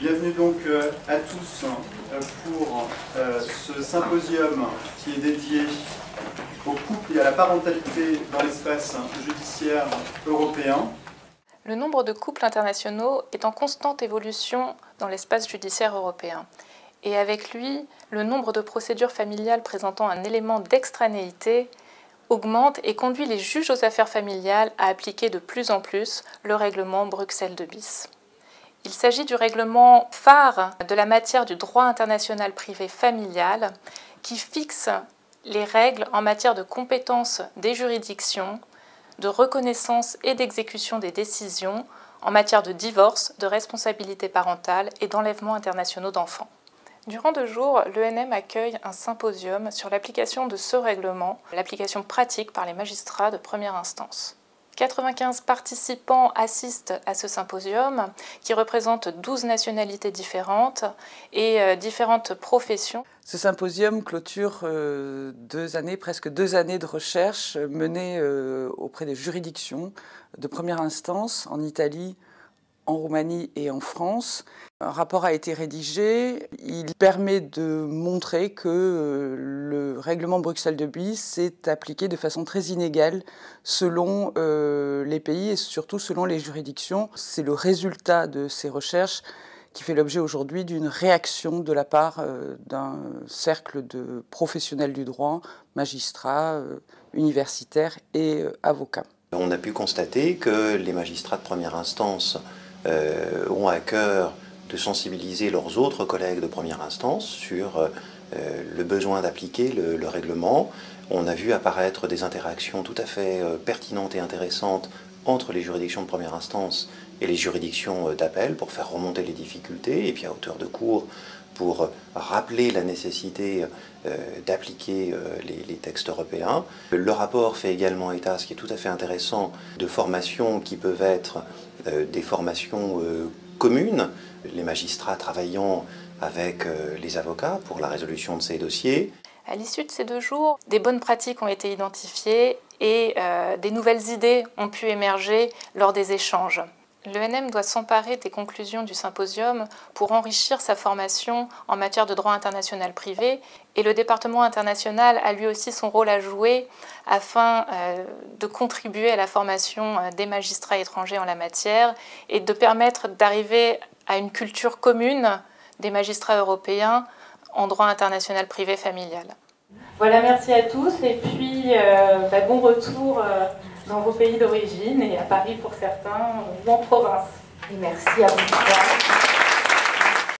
Bienvenue donc à tous pour ce symposium qui est dédié au couple et à la parentalité dans l'espace judiciaire européen. Le nombre de couples internationaux est en constante évolution dans l'espace judiciaire européen. Et avec lui, le nombre de procédures familiales présentant un élément d'extranéité augmente et conduit les juges aux affaires familiales à appliquer de plus en plus le règlement Bruxelles II bis. Il s'agit du règlement phare de la matière du droit international privé familial qui fixe les règles en matière de compétences des juridictions, de reconnaissance et d'exécution des décisions en matière de divorce, de responsabilité parentale et d'enlèvement internationaux d'enfants. Durant 2 jours, l'ENM accueille un symposium sur l'application de ce règlement, l'application pratique par les magistrats de première instance. 95 participants assistent à ce symposium qui représente 12 nationalités différentes et différentes professions. Ce symposium clôture presque 2 années de recherche menées auprès des juridictions de première instance en Italie, en Roumanie et en France. Un rapport a été rédigé. Il permet de montrer que le règlement Bruxelles II bis s'est appliqué de façon très inégale selon les pays et surtout selon les juridictions. C'est le résultat de ces recherches qui fait l'objet aujourd'hui d'une réaction de la part d'un cercle de professionnels du droit, magistrats, universitaires et avocats. On a pu constater que les magistrats de première instance ont à cœur de sensibiliser leurs autres collègues de première instance sur le besoin d'appliquer le règlement. On a vu apparaître des interactions tout à fait pertinentes et intéressantes entre les juridictions de première instance et les juridictions d'appel pour faire remonter les difficultés et puis à hauteur de cour pour rappeler la nécessité d'appliquer les textes européens. Le rapport fait également état, ce qui est tout à fait intéressant, de formations qui peuvent être des formations communes, les magistrats travaillant avec les avocats pour la résolution de ces dossiers. À l'issue de ces 2 jours, des bonnes pratiques ont été identifiées et des nouvelles idées ont pu émerger lors des échanges. L'ENM doit s'emparer des conclusions du symposium pour enrichir sa formation en matière de droit international privé et le département international a lui aussi son rôle à jouer afin de contribuer à la formation des magistrats étrangers en la matière et de permettre d'arriver à une culture commune des magistrats européens en droit international privé familial. Voilà, merci à tous et puis bon retour dans vos pays d'origine et à Paris pour certains ou en province. Et merci à vous.